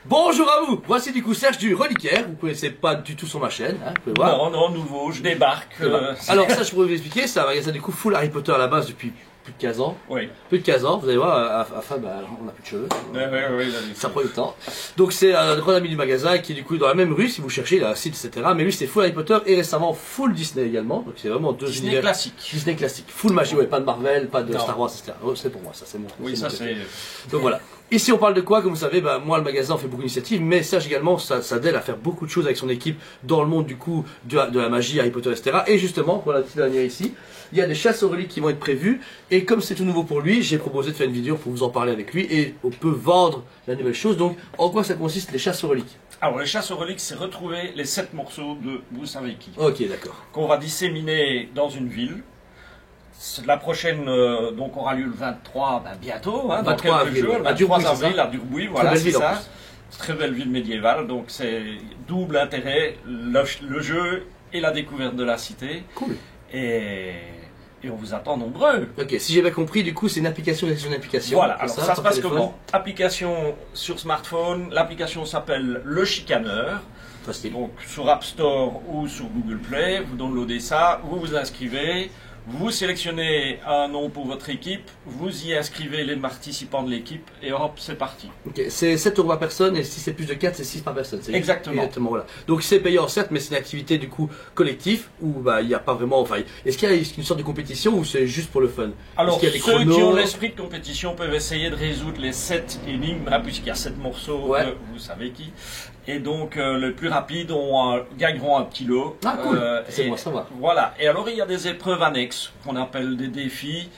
Bonjour à vous, voici du coup Serge du Reliquaire, vous ne connaissez pas du tout sur ma chaîne, hein, vous pouvez voir. Non, nouveau, je débarque. Alors ça je pourrais vous expliquer, c'est un magasin du coup full Harry Potter à la base depuis plus de 15 ans. Oui. Plus de 15 ans, vous allez voir, à fin, bah, on n'a plus de cheveux. Oui, Ça prend du temps. Donc c'est un grand ami du magasin qui est du coup dans la même rue, si vous cherchez, il a un site, etc. Mais lui c'est full Harry Potter et récemment full Disney également. Donc c'est vraiment deux Disney univers. classique. Disney classique. Full magie, ouais, pas de Marvel, pas de Non. Star Wars, etc. Oh, c'est pour moi, ça c'est mon. Oui, c'est ça mon c'est... Donc voilà. Ici on parle de quoi, comme vous savez, bah, moi le magasin on fait beaucoup d'initiatives, mais Serge également ça aide à faire beaucoup de choses avec son équipe dans le monde du coup de la magie, Harry Potter, etc. Et justement, pour la petite dernière ici, il y a des chasses aux reliques qui vont être prévues, et comme c'est tout nouveau pour lui, j'ai proposé de faire une vidéo pour vous en parler avec lui, et on peut vendre la nouvelle chose. Donc en quoi ça consiste les chasses aux reliques? Alors, les chasses aux reliques, c'est retrouver les 7 morceaux de vous savez qui. Ok, d'accord. Qu'on va disséminer dans une ville. La prochaine donc aura lieu le 23, bientôt, hein, dans 23 quelques avril, jours, à le 23 Durbuy, c'est avril ça à Durbuy, voilà, belle c'est ville, en ça. plus. Très belle ville médiévale, donc c'est double intérêt, le jeu et la découverte de la cité. Cool. Et on vous attend nombreux. Ok, si j'ai bien compris, du coup c'est une application, une application. Voilà, alors ça se sur passe téléphone. comment? Application sur smartphone, l'application s'appelle Le Chicaneur. Facile. Donc sur App Store ou sur Google Play, vous downloadez ça, vous vous inscrivez, vous sélectionnez un nom pour votre équipe, vous y inscrivez les participants de l'équipe et hop, c'est parti. Ok, c'est 7 € par personne, et si c'est plus de 4, c'est 6 par personne. C'est Exactement. Exactement, voilà. Donc c'est payant certes, mais c'est une activité du coup collective, où bah il n'y a pas vraiment, enfin, est-ce qu'il y a une sorte de compétition ou c'est juste pour le fun? Alors Est-ce qu'il y a des ceux qui chronos ont l'esprit de compétition peuvent essayer de résoudre les 7 énigmes, là, puisqu'il y a 7 morceaux, Ouais. de vous savez qui. Et donc les plus rapides gagneront un petit lot. Ah cool, c'est et bon, ça va. Voilà, et alors il y a des épreuves annexes qu'on appelle des défis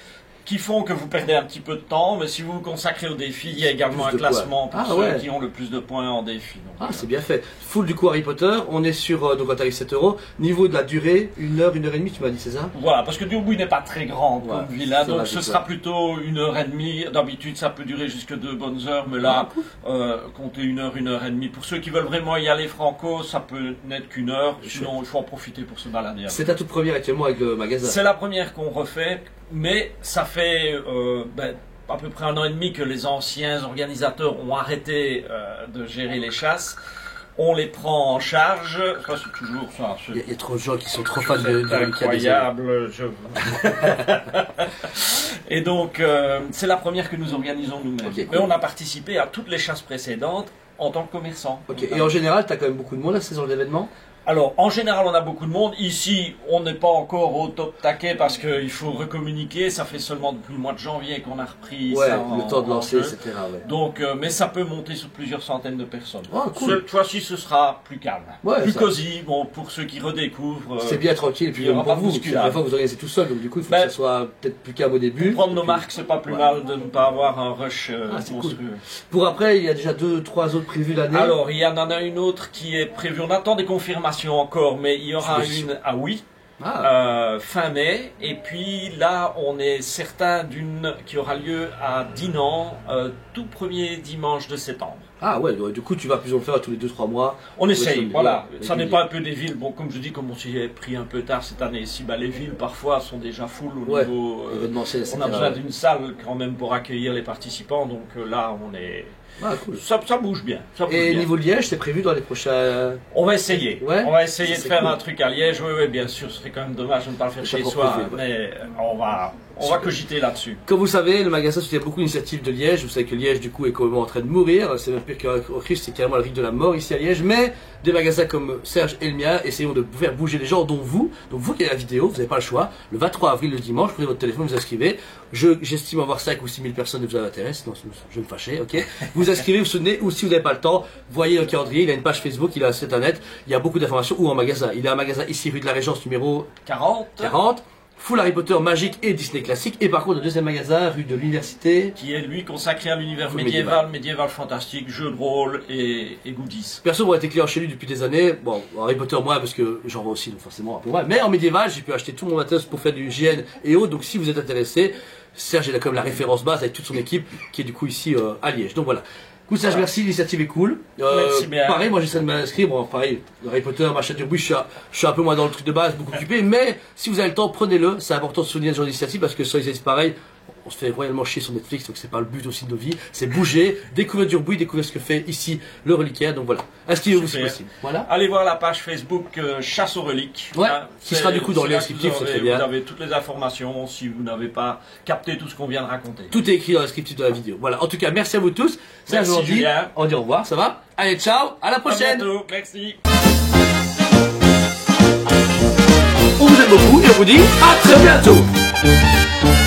qui font que vous perdez un petit peu de temps, mais si vous vous consacrez aux défis, il y a également un Plus de classement points. pour Ah, ceux ouais. qui ont le plus de points en défi. Donc, Ah, c'est bien fait. Full du coup Harry Potter, on est sur donc un tarif 7 €. Niveau de la durée, 1 heure, 1 heure et demie, tu m'as dit, c'est ça? Voilà, parce que Durbuy n'est pas très grande Ouais, comme ville, hein, ça donc va ce vite, sera ouais. plutôt 1 heure et demie. D'habitude, ça peut durer jusque 2 bonnes heures, mais là, comptez 1 heure, 1 heure et demie. Pour ceux qui veulent vraiment y aller franco, ça peut n'être qu'1 heure, sinon il faut en profiter pour se balader. C'est ta toute première actuellement avec le magasin. C'est la première qu'on refait, mais ça fait à peu près 1 an et demi que les anciens organisateurs ont arrêté de gérer les chasses. On les prend en charge. Ça, c'est toujours ça. Il y a trop de gens qui sont trop fans de C'est incroyable. Et donc, c'est la première que nous organisons nous-mêmes. Ok, cool. Mais on a participé à toutes les chasses précédentes en tant que commerçant. Ok, et en général, t'as quand même beaucoup de monde à ce genre d'événement? Alors, en général, on a beaucoup de monde. Ici, on n'est pas encore au top taquet parce qu'il faut recommuniquer. Ça fait seulement depuis le mois de janvier qu'on a repris Ouais, ça le temps de lancer, etc. Ouais. Donc, mais ça peut monter sur plusieurs centaines de personnes. Oh, cool. Cette fois-ci, ce sera plus calme. Ouais, Plus ça- cosy, bon, pour ceux qui redécouvrent. C'est bien tranquille, et puis il y aura même pour pas de vous, bousculade. la fois vous organisez tout seul, donc du coup il faut Ben, que ça soit peut-être plus calme au début. Pour prendre nos Et puis- marques, c'est pas plus Ouais. mal de ne pas avoir un rush Ah, c'est monstrueux. Pour après, il y a déjà 2-3 autres prévus l'année. Alors, il y en a une autre qui est prévue. On attend des confirmations encore, mais il y aura une à oui. Fin mai, et puis là on est certain d'une qui aura lieu à Dinan, tout premier dimanche de septembre. Ah ouais, donc, du coup tu vas plus ou moins faire tous les 2-3 mois. On essaye, Ouais, voilà. ouais, Ça n'est régulier. pas un peu des villes. Bon, comme je dis, comme on s'y est pris un peu tard cette année-ci, les villes parfois sont déjà full au Ouais, niveau. événementiel, etc. On a besoin d'une salle quand même pour accueillir les participants, donc là on est. Ah cool. Ça bouge bien. Ça bouge Et bien. niveau Liège, c'est prévu dans les prochains... On va essayer. Ouais, on va essayer de c'est faire cool. un truc à Liège. Oui, bien sûr. Ce serait quand même dommage de ne pas le faire C'est chez pas soi. encore prévu, Mais on va cogiter là-dessus. Comme vous savez, le magasin soutient beaucoup d'initiatives de Liège. Vous savez que Liège, du coup, est complètement en train de mourir. C'est même pire qu'au Christ, c'est carrément le rigue de la mort ici à Liège. Mais des magasins comme Serge et le mien essayons de faire bouger les gens, dont vous. Donc vous qui avez la vidéo, vous n'avez pas le choix. Le 23 avril, le dimanche, prenez votre téléphone, vous inscrivez. J'estime avoir 5 ou 6 000 personnes qui vous intéressent, sinon je vais me fâcher, ok. Vous inscrivez, vous souvenez, ou si vous n'avez pas le temps, voyez le calendrier, il a une page Facebook, il a un site internet, il y a beaucoup d'informations, ou en magasin. Il a un magasin ici, rue de la Régence, numéro 40. Full Harry Potter magique et Disney classique. Et par contre, le deuxième magasin, rue de l'Université, Qui est lui consacré à l'univers Médiéval. médiéval fantastique, jeux de rôle et goodies. Perso, moi, j'ai été client chez lui depuis des années. Bon, Harry Potter, moi, parce que j'en vois aussi, donc forcément, un peu moins. Mais en médiéval, j'ai pu acheter tout mon matos pour faire du hygiène et autres. Donc, si vous êtes intéressé, Serge est là comme la référence base avec toute son équipe, qui est du coup ici à Liège. Donc voilà. Écoute, Serge, Voilà. merci, l'initiative est cool. Merci bien. Pareil, moi, j'essaie de m'inscrire. Bon, pareil, Harry Potter, machin de bruit, je suis un peu moins dans le truc de base, beaucoup occupé. Mais si vous avez le temps, prenez-le. C'est important de soutenir ce genre d'initiative parce que sur les pareil, on se fait royalement chier sur Netflix, donc c'est pas le but aussi de nos vies. C'est bouger, découvrir du bruit, découvrir ce que fait ici le reliquaire. Donc voilà, inscrivez-vous si possible. Voilà. Allez voir la page Facebook Chasse aux reliques. Ouais, qui sera du coup dans le lien descriptif, c'est très bien. Vous avez toutes les informations si vous n'avez pas capté tout ce qu'on vient de raconter. Tout est écrit dans le descriptif de la vidéo. Voilà, en tout cas, merci à vous tous. C'est aujourd'hui. On dit au revoir, ça va? Allez, ciao, à la prochaine. À bientôt, merci. On vous aime beaucoup et on vous dit à très bientôt.